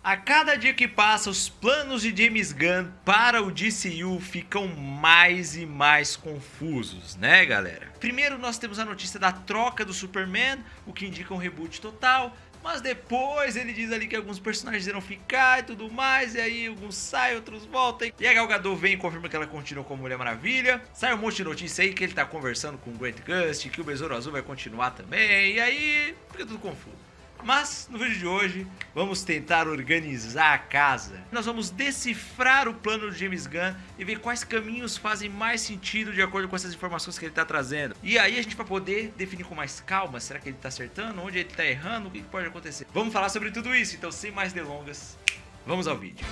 A cada dia que passa, os planos de James Gunn para o DCU ficam mais e mais confusos, né, galera? Primeiro nós temos a notícia da troca do Superman, o que indica um reboot total, mas depois ele diz ali que alguns personagens irão ficar e tudo mais, e aí alguns saem, outros voltam, e a Gal Gadot vem e confirma que ela continua como Mulher Maravilha. Sai um monte de notícia aí que ele tá conversando com o Grant Gustin, que o Besouro Azul vai continuar também, e aí fica tudo confuso. Mas no vídeo de hoje vamos tentar organizar a casa. Nós vamos decifrar o plano de James Gunn e ver quais caminhos fazem mais sentido de acordo com essas informações que ele está trazendo. E aí a gente vai poder definir com mais calma, será que ele está acertando, onde ele está errando, o que pode acontecer. Vamos falar sobre tudo isso, então sem mais delongas, vamos ao vídeo.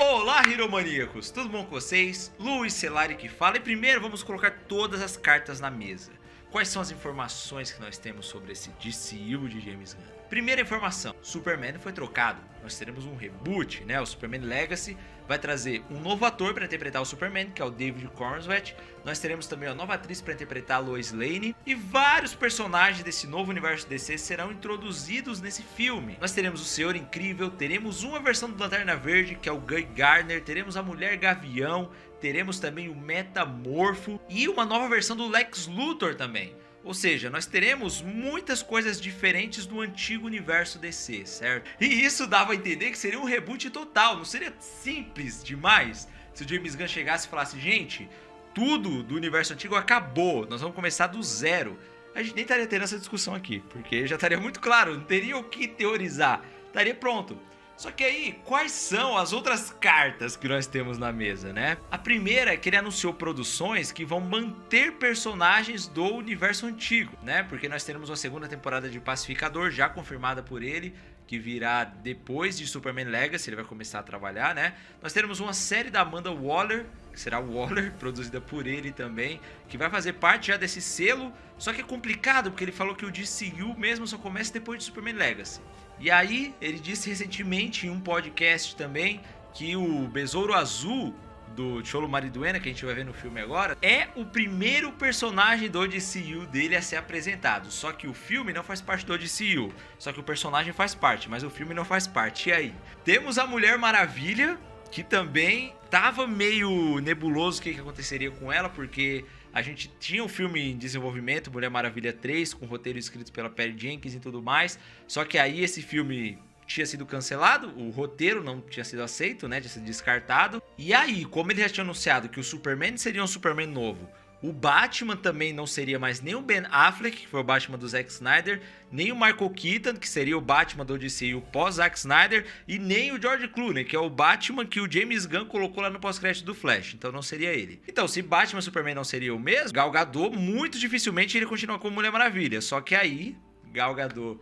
Olá, Hiromaníacos! Tudo bom com vocês? Luiz Celari que fala, e primeiro vamos colocar todas as cartas na mesa. Quais são as informações que nós temos sobre esse DCU de James Gunn? Primeira informação, Superman foi trocado. Nós teremos um reboot, né? O Superman Legacy vai trazer um novo ator para interpretar o Superman, que é o David Cornswet. Nós teremos também uma nova atriz para interpretar a Lois Lane. E vários personagens desse novo universo DC serão introduzidos nesse filme. Nós teremos o Senhor Incrível, teremos uma versão do Lanterna Verde, que é o Guy Gardner, teremos a Mulher Gavião, teremos também o Metamorfo e uma nova versão do Lex Luthor também. Ou seja, nós teremos muitas coisas diferentes do antigo universo DC, certo? E isso dava a entender que seria um reboot total, não seria simples demais se o James Gunn chegasse e falasse, gente, tudo do universo antigo acabou, nós vamos começar do zero. A gente nem estaria tendo essa discussão aqui, porque já estaria muito claro, não teria o que teorizar, estaria pronto. Só que aí, quais são as outras cartas que nós temos na mesa, né? A primeira é que ele anunciou produções que vão manter personagens do universo antigo, né? Porque nós teremos uma segunda temporada de Pacificador já confirmada por ele, que virá depois de Superman Legacy, ele vai começar a trabalhar, né? Nós teremos uma série da Amanda Waller, que será Waller, produzida por ele também, que vai fazer parte já desse selo, só que é complicado porque ele falou que o DCU mesmo só começa depois de Superman Legacy. E aí, ele disse recentemente em um podcast também que o Besouro Azul do Cholo Mariduena, que a gente vai ver no filme agora, é o primeiro personagem do DCU dele a ser apresentado. Só que o filme não faz parte do DCU, só que o personagem faz parte, mas o filme não faz parte. E aí? Temos a Mulher Maravilha, que também tava meio nebuloso o que aconteceria com ela, porque a gente tinha um filme em desenvolvimento, Mulher Maravilha 3, com roteiro escrito pela Patty Jenkins e tudo mais, só que aí esse filme tinha sido cancelado, o roteiro não tinha sido aceito, né, tinha sido descartado. E aí, como ele já tinha anunciado que o Superman seria um Superman novo, o Batman também não seria mais nem o Ben Affleck, que foi o Batman do Zack Snyder, nem o Michael Keaton, que seria o Batman do DCU pós-Zack Snyder, e nem o George Clooney, que é o Batman que o James Gunn colocou lá no pós-crédito do Flash, então não seria ele. Então, se Batman e Superman não seria o mesmo, Gal Gadot muito dificilmente iria continuar como Mulher Maravilha, só que aí, Gal Gadot,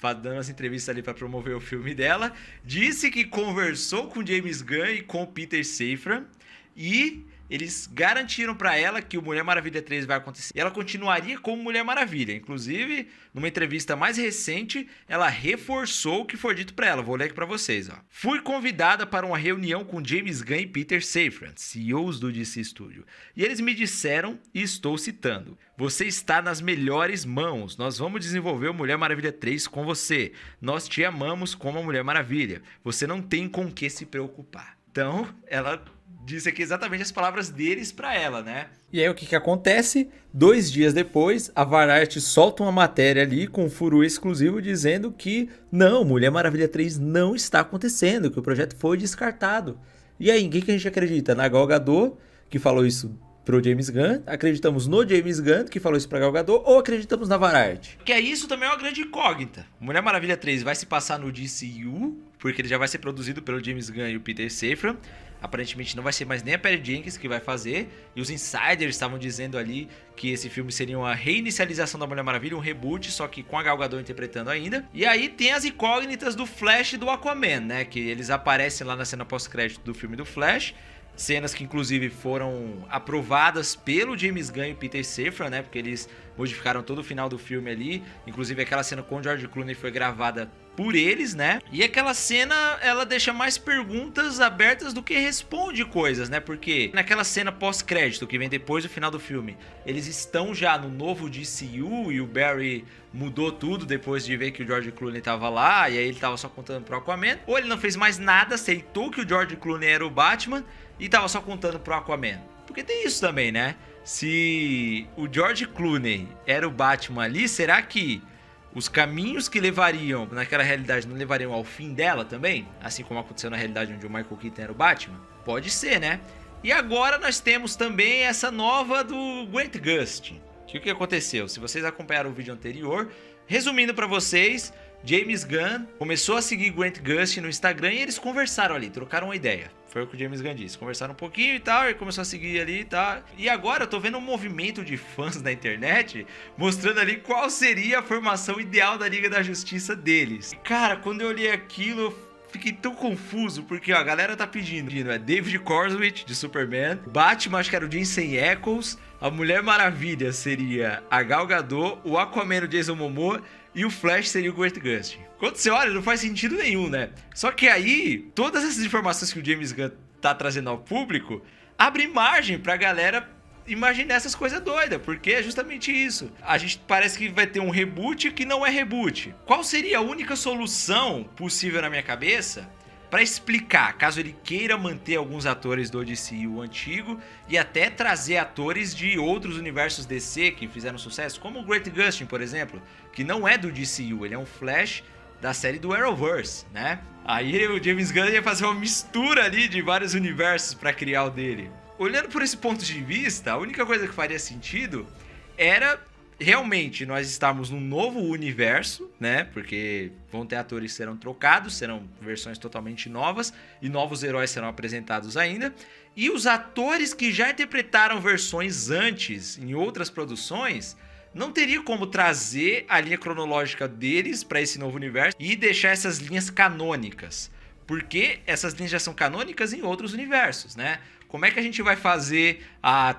dando as entrevistas ali para promover o filme dela, disse que conversou com James Gunn e com o Peter Safran, e eles garantiram para ela que o Mulher Maravilha 3 vai acontecer. E ela continuaria como Mulher Maravilha. Inclusive, numa entrevista mais recente, ela reforçou o que foi dito para ela. Vou ler aqui para vocês. Ó. Fui convidada para uma reunião com James Gunn e Peter Safran, CEOs do DC Studio. E eles me disseram, e estou citando, você está nas melhores mãos. Nós vamos desenvolver o Mulher Maravilha 3 com você. Nós te amamos como a Mulher Maravilha. Você não tem com o que se preocupar. Então, ela disse aqui exatamente as palavras deles pra ela, né? E aí o que acontece? 2 dias depois, a Variety solta uma matéria ali com um furo exclusivo dizendo que não, Mulher Maravilha 3 não está acontecendo, que o projeto foi descartado. E aí, em quem que a gente acredita? Na Gal Gadot, que falou isso pro James Gunn? Acreditamos no James Gunn, que falou isso pra Gal Gadot, ou acreditamos na Variety? Que é isso também é uma grande incógnita. Mulher Maravilha 3 vai se passar no DCU, porque ele já vai ser produzido pelo James Gunn e o Peter Safran. Aparentemente não vai ser mais nem a Patty Jenkins que vai fazer. E os insiders estavam dizendo ali que esse filme seria uma reinicialização da Mulher Maravilha, um reboot, só que com a Gal Gadot interpretando ainda. E aí tem as incógnitas do Flash e do Aquaman, né? Que eles aparecem lá na cena pós-crédito do filme do Flash. cenas que inclusive foram aprovadas pelo James Gunn e Peter Safran, né? Porque eles modificaram todo o final do filme ali. Inclusive aquela cena com o George Clooney foi gravada por eles, né? E aquela cena, ela deixa mais perguntas abertas do que responde coisas, né? Porque naquela cena pós-crédito, que vem depois do final do filme, eles estão já no novo DCU e o Barry mudou tudo depois de ver que o George Clooney tava lá, e aí ele tava só contando pro Aquaman. Ou ele não fez mais nada, aceitou que o George Clooney era o Batman e tava só contando pro Aquaman. Porque tem isso também, né? Se o George Clooney era o Batman ali, será que os caminhos que levariam naquela realidade não levariam ao fim dela também? Assim como aconteceu na realidade onde o Michael Keaton era o Batman? Pode ser, né? E agora nós temos também essa nova do Grant Gustin. O que aconteceu? Se vocês acompanharam o vídeo anterior, resumindo pra vocês, James Gunn começou a seguir Grant Gustin no Instagram e eles conversaram ali, trocaram uma ideia. Foi o que o James Gunn disse. Conversaram um pouquinho e tal, e começou a seguir ali e tal. E agora eu tô vendo um movimento de fãs na internet mostrando ali qual seria a formação ideal da Liga da Justiça deles. Cara, quando eu olhei aquilo, eu fiquei tão confuso, porque ó, a galera tá pedindo David Cornswich, de Superman, Batman, acho que era o Jensen Ackles, a Mulher Maravilha seria a Gal Gadot, o Aquaman, o Jason Momoa, e o Flash seria o Grant Gustin. Quando você olha, não faz sentido nenhum, né? Só que aí, todas essas informações que o James Gunn tá trazendo ao público, abre margem pra galera imaginar essas coisas doidas, porque é justamente isso. A gente parece que vai ter um reboot que não é reboot. Qual seria a única solução possível na minha cabeça para explicar, caso ele queira manter alguns atores do DCU antigo e até trazer atores de outros universos DC que fizeram sucesso, como o Grant Gustin, por exemplo, que não é do DCU, ele é um Flash da série do Arrowverse, né? Aí o James Gunn ia fazer uma mistura ali de vários universos para criar o dele. Olhando por esse ponto de vista, a única coisa que faria sentido era realmente nós estarmos num novo universo, né? Porque vão ter atores que serão trocados, serão versões totalmente novas e novos heróis serão apresentados ainda. E os atores que já interpretaram versões antes em outras produções não teria como trazer a linha cronológica deles para esse novo universo e deixar essas linhas canônicas. Porque essas linhas já são canônicas em outros universos, né? Como é que a gente vai fazer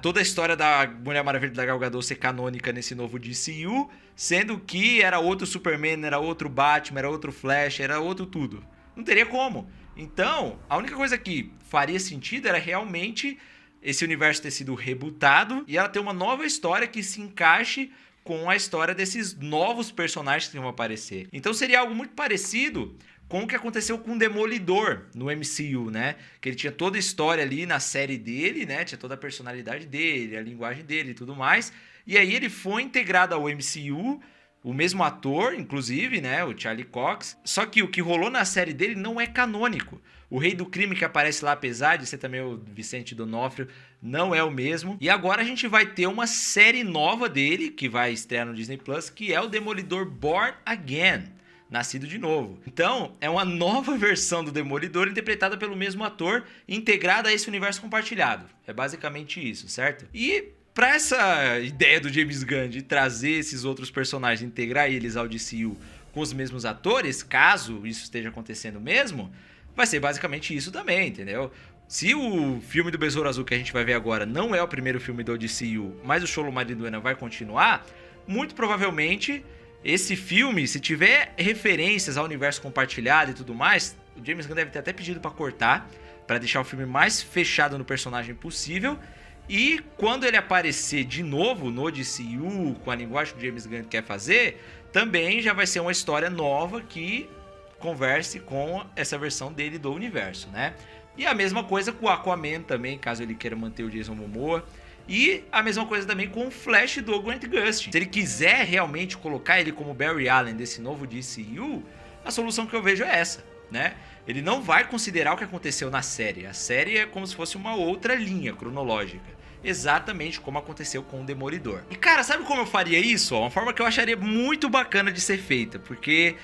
toda a história da Mulher Maravilha da Gal Gadot ser canônica nesse novo DCU, sendo que era outro Superman, era outro Batman, era outro Flash, era outro tudo? Não teria como. Então, a única coisa que faria sentido era realmente esse universo ter sido rebootado e ela ter uma nova história que se encaixe com a história desses novos personagens que vão aparecer. Então seria algo muito parecido com o que aconteceu com o Demolidor no MCU, né? Que ele tinha toda a história ali na série dele, né? Tinha toda a personalidade dele, a linguagem dele e tudo mais. E aí ele foi integrado ao MCU, o mesmo ator, inclusive, né? O Charlie Cox. Só que o que rolou na série dele não é canônico. O Rei do Crime que aparece lá, apesar de ser também o Vicente D'Onofrio, não é o mesmo. E agora a gente vai ter uma série nova dele, que vai estrear no Disney Plus, que é o Demolidor Born Again. Nascido de novo. Então, é uma nova versão do Demolidor interpretada pelo mesmo ator, integrada a esse universo compartilhado. É basicamente isso, certo? E para essa ideia do James Gunn de trazer esses outros personagens, integrar eles ao DCU com os mesmos atores, caso isso esteja acontecendo mesmo, vai ser basicamente isso também, entendeu? Se o filme do Besouro Azul que a gente vai ver agora não é o primeiro filme do DCU, mas o Xolo Mariduena vai continuar, muito provavelmente esse filme, se tiver referências ao universo compartilhado e tudo mais, o James Gunn deve ter até pedido pra cortar, pra deixar o filme mais fechado no personagem possível. E quando ele aparecer de novo no DCU, com a linguagem que o James Gunn quer fazer, também já vai ser uma história nova que converse com essa versão dele do universo, né? E a mesma coisa com o Aquaman também, caso ele queira manter o Jason Momoa. E a mesma coisa também com o Flash do Grant Gustin. Se ele quiser realmente colocar ele como Barry Allen desse novo DCU, a solução que eu vejo é essa, né? Ele não vai considerar o que aconteceu na série. A série é como se fosse uma outra linha cronológica. Exatamente como aconteceu com o Demolidor. E cara, sabe como eu faria isso? Uma forma que eu acharia muito bacana de ser feita. Porque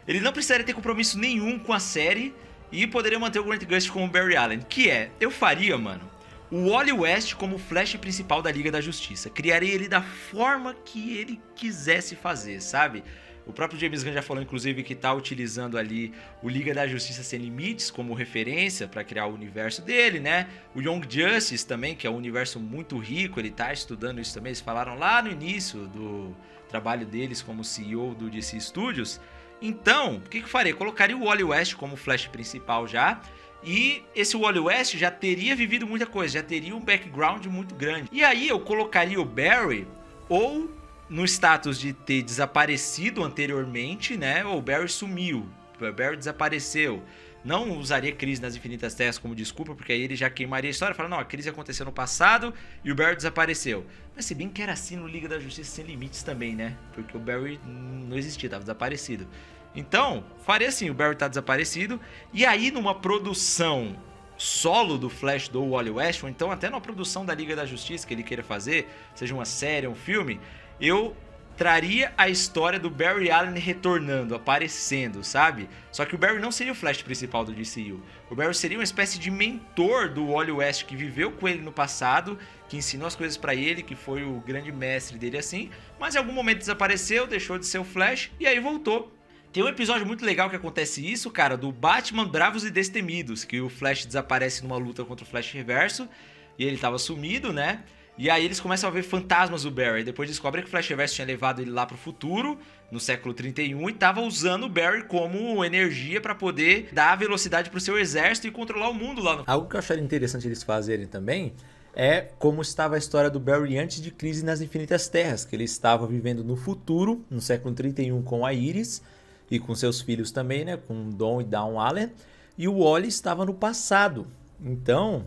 ele não precisaria ter compromisso nenhum com a série e poderia manter o Grant Gustin como Barry Allen. Que é, eu faria, mano, o Wally West como o Flash principal da Liga da Justiça. Criaria ele da forma que ele quisesse fazer, sabe? O próprio James Gunn já falou, inclusive, que tá utilizando ali o Liga da Justiça Sem Limites como referência para criar o universo dele, né? O Young Justice também, que é um universo muito rico, ele tá estudando isso também. Eles falaram lá no início do trabalho deles como CEO do DC Studios. Então, o que eu faria? Colocaria o Wally West como Flash principal já. E esse Wally West já teria vivido muita coisa, já teria um background muito grande. E aí eu colocaria o Barry ou no status de ter desaparecido anteriormente, né? Ou o Barry sumiu, o Barry desapareceu. Não usaria Crise nas Infinitas Terras como desculpa, porque aí ele já queimaria a história. Fala, não, a crise aconteceu no passado e o Barry desapareceu. Mas se bem que era assim no Liga da Justiça Sem Limites também, né? Porque o Barry não existia, estava desaparecido. Então, faria assim, o Barry tá desaparecido. E aí numa produção solo do Flash do Wally West, ou então até numa produção da Liga da Justiça que ele queira fazer, seja uma série, um filme, eu traria a história do Barry Allen retornando, aparecendo, sabe? Só que o Barry não seria o Flash principal do DCU. O Barry seria uma espécie de mentor do Wally West, que viveu com ele no passado, que ensinou as coisas pra ele, que foi o grande mestre dele assim, mas em algum momento desapareceu, deixou de ser o Flash e aí voltou. Tem um episódio muito legal que acontece isso, cara, do Batman Bravos e Destemidos, que o Flash desaparece numa luta contra o Flash Reverso, e ele tava sumido, né? E aí eles começam a ver fantasmas do Barry. Depois descobrem que o Flash Reverso tinha levado ele lá pro futuro, no século 31, e tava usando o Barry como energia pra poder dar velocidade pro seu exército e controlar o mundo lá no... Algo que eu acharia interessante eles fazerem também é como estava a história do Barry antes de Crise nas Infinitas Terras, que ele estava vivendo no futuro, no século 31, com a Iris e com seus filhos também, né, com Don e Dawn Allen, e o Wally estava no passado. Então,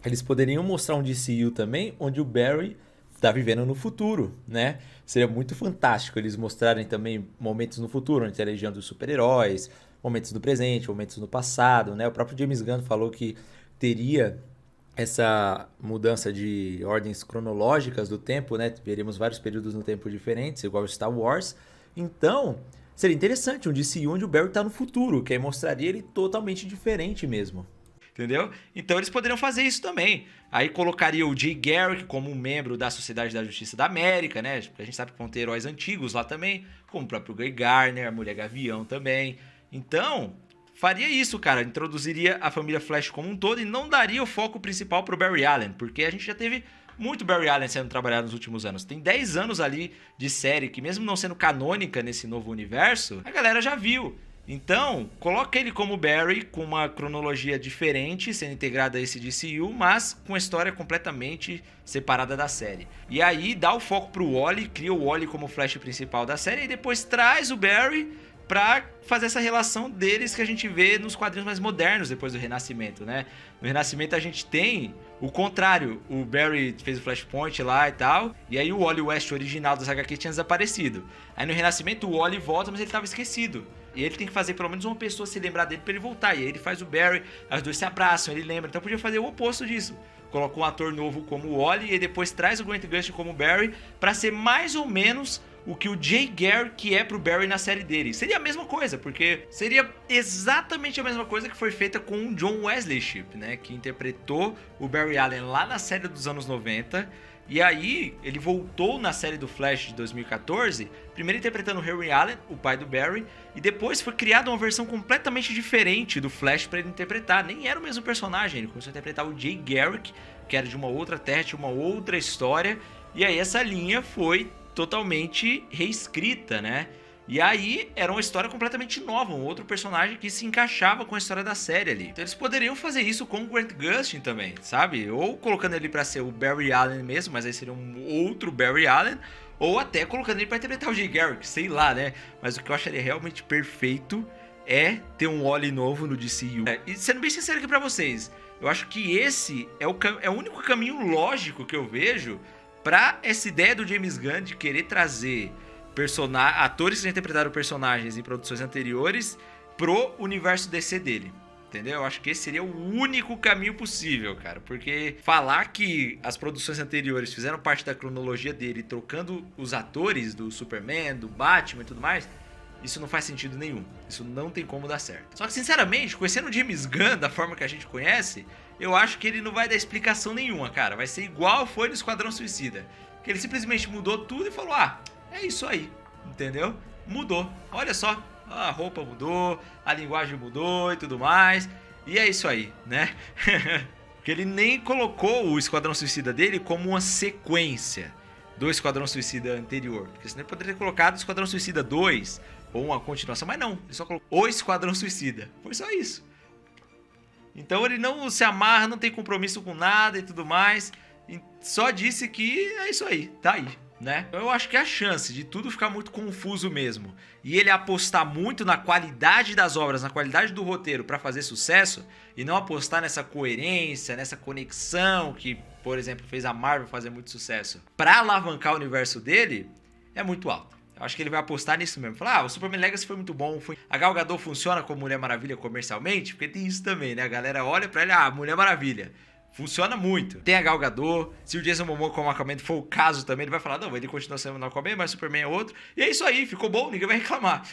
eles poderiam mostrar um DCU também, onde o Barry está vivendo no futuro, né? Seria muito fantástico eles mostrarem também momentos no futuro, onde tem a Legião dos Super-Heróis, momentos no presente, momentos no passado, né? O próprio James Gunn falou que teria essa mudança de ordens cronológicas do tempo, né? Veremos vários períodos no tempo diferentes, igual Star Wars. Então, seria interessante um DCU onde o Barry está no futuro, que aí mostraria ele totalmente diferente mesmo. Entendeu? Então eles poderiam fazer isso também. Aí colocaria o Jay Garrick como um membro da Sociedade da Justiça da América, né? Porque a gente sabe que vão ter heróis antigos lá também, como o próprio Guy Garner, a Mulher Gavião também. Então, faria isso, cara. Introduziria a família Flash como um todo e não daria o foco principal pro Barry Allen, porque a gente já teve muito Barry Allen sendo trabalhado nos últimos anos. Tem 10 anos ali de série que, mesmo não sendo canônica nesse novo universo, a galera já viu. Então, coloca ele como Barry, com uma cronologia diferente, sendo integrada a esse DCU, mas com a história completamente separada da série. E aí dá o foco pro Wally, cria o Wally como Flash principal da série, e depois traz o Barry pra fazer essa relação deles que a gente vê nos quadrinhos mais modernos depois do Renascimento, né? No Renascimento a gente tem o contrário, o Barry fez o Flashpoint lá e tal, e aí o Wally West original das HQ tinha desaparecido. Aí no Renascimento o Wally volta, mas ele tava esquecido. E ele tem que fazer pelo menos uma pessoa se lembrar dele pra ele voltar. E aí ele faz o Barry, os dois se abraçam, ele lembra. Então podia fazer o oposto disso. Coloca um ator novo como o Wally e depois traz o Grant Gustin como Barry pra ser mais ou menos o que o Jay Garrick é pro Barry na série dele. Seria a mesma coisa, porque seria exatamente a mesma coisa que foi feita com o John Wesley Shipp, né? Que interpretou o Barry Allen lá na série dos anos 90. E aí, ele voltou na série do Flash de 2014, primeiro interpretando o Henry Allen, o pai do Barry, e depois foi criada uma versão completamente diferente do Flash para ele interpretar. Nem era o mesmo personagem, ele começou a interpretar o Jay Garrick, que era de uma outra terra, de uma outra história, e aí essa linha foi totalmente reescrita, né? E aí era uma história completamente nova, um outro personagem que se encaixava com a história da série ali. Então eles poderiam fazer isso com o Grant Gustin também, sabe? Ou colocando ele pra ser o Barry Allen mesmo, mas aí seria um outro Barry Allen, ou até colocando ele pra interpretar o Jay Garrick, sei lá, né? Mas o que eu acharia realmente perfeito é ter um Wally novo no DCU. E sendo bem sincero aqui pra vocês, eu acho que esse é o único caminho lógico que eu vejo pra essa ideia do James Gunn de querer trazer atores que já interpretaram personagens em produções anteriores pro universo DC dele, entendeu? Eu acho que esse seria o único caminho possível, cara, porque falar que as produções anteriores fizeram parte da cronologia dele, trocando os atores do Superman, do Batman e tudo mais, isso não faz sentido nenhum, isso não tem como dar certo. Só que, sinceramente, conhecendo o James Gunn da forma que a gente conhece, eu acho que ele não vai dar explicação nenhuma, cara, vai ser igual foi no Esquadrão Suicida, que ele simplesmente mudou tudo e falou, é isso aí, entendeu? mudou. Olha só, a roupa mudou, a linguagem mudou e tudo mais. E é isso aí, né? Porque ele nem colocou o Esquadrão Suicida dele como uma sequência do Esquadrão Suicida anterior. Porque senão ele poderia ter colocado o Esquadrão Suicida 2 ou uma continuação, mas não, ele só colocou o Esquadrão Suicida. Foi só isso. Então ele não se amarra, não tem compromisso com nada e tudo mais. Só disse que é isso aí, tá aí, né? Eu acho que é a chance de tudo ficar muito confuso mesmo e ele apostar muito na qualidade das obras, na qualidade do roteiro pra fazer sucesso e não apostar nessa coerência, nessa conexão que, por exemplo, fez a Marvel fazer muito sucesso pra alavancar o universo dele, é muito alto. Eu acho que ele vai apostar nisso mesmo. Falar, o Superman Legacy foi muito bom. A Gal Gadot funciona como Mulher Maravilha comercialmente? Porque tem isso também, né? A galera olha pra ele, Mulher Maravilha. Funciona muito. Tem a Gal Gadot. Se o Jason Momoa como Aquaman for o caso também, ele vai falar, não, ele continua sendo o Aquaman, mas o Superman é outro. E é isso aí, ficou bom, ninguém vai reclamar.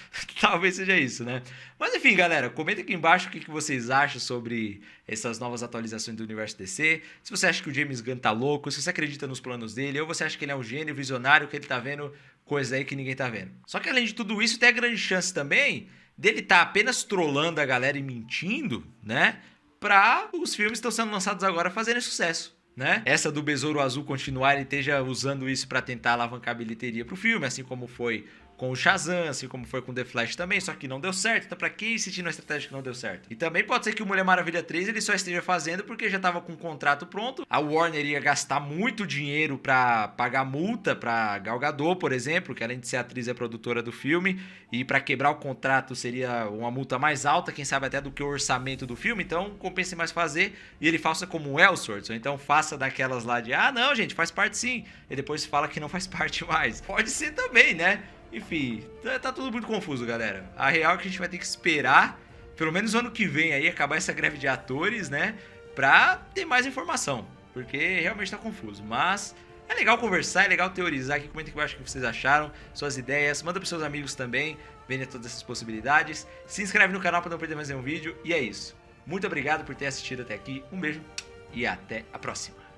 Talvez seja isso, né? Mas enfim, galera, comenta aqui embaixo o que vocês acham sobre essas novas atualizações do universo DC. Se você acha que o James Gunn tá louco, se você acredita nos planos dele, ou você acha que ele é um gênio visionário, que ele tá vendo coisa aí que ninguém tá vendo. Só que além de tudo isso, tem a grande chance também dele tá apenas trollando a galera e mentindo, né? Pra os filmes que estão sendo lançados agora fazerem sucesso, né? Essa do Besouro Azul continuar, ele esteja usando isso pra tentar alavancar a bilheteria pro filme, assim como foi com o Shazam, assim como foi com The Flash também, só que não deu certo, então pra que insistir numa estratégia que não deu certo? E também pode ser que o Mulher Maravilha 3 ele só esteja fazendo porque já tava com o contrato pronto, a Warner ia gastar muito dinheiro pra pagar multa pra Gal Gadot, por exemplo, que além de ser atriz é produtora do filme, e pra quebrar o contrato seria uma multa mais alta, quem sabe até do que o orçamento do filme, então compensa mais fazer, e ele faça como o Elseworlds, ou então faça daquelas lá de, não gente, faz parte sim, e depois fala que não faz parte mais. Pode ser também, né? Enfim, tá tudo muito confuso, galera. A real é que a gente vai ter que esperar, pelo menos ano que vem aí, acabar essa greve de atores, né? Pra ter mais informação, porque realmente tá confuso. Mas é legal conversar, é legal teorizar aqui. Comenta aqui embaixo o que vocês acharam, suas ideias. Manda pros seus amigos também, verem todas essas possibilidades. Se inscreve no canal pra não perder mais nenhum vídeo. E é isso. Muito obrigado por ter assistido até aqui. Um beijo e até a próxima.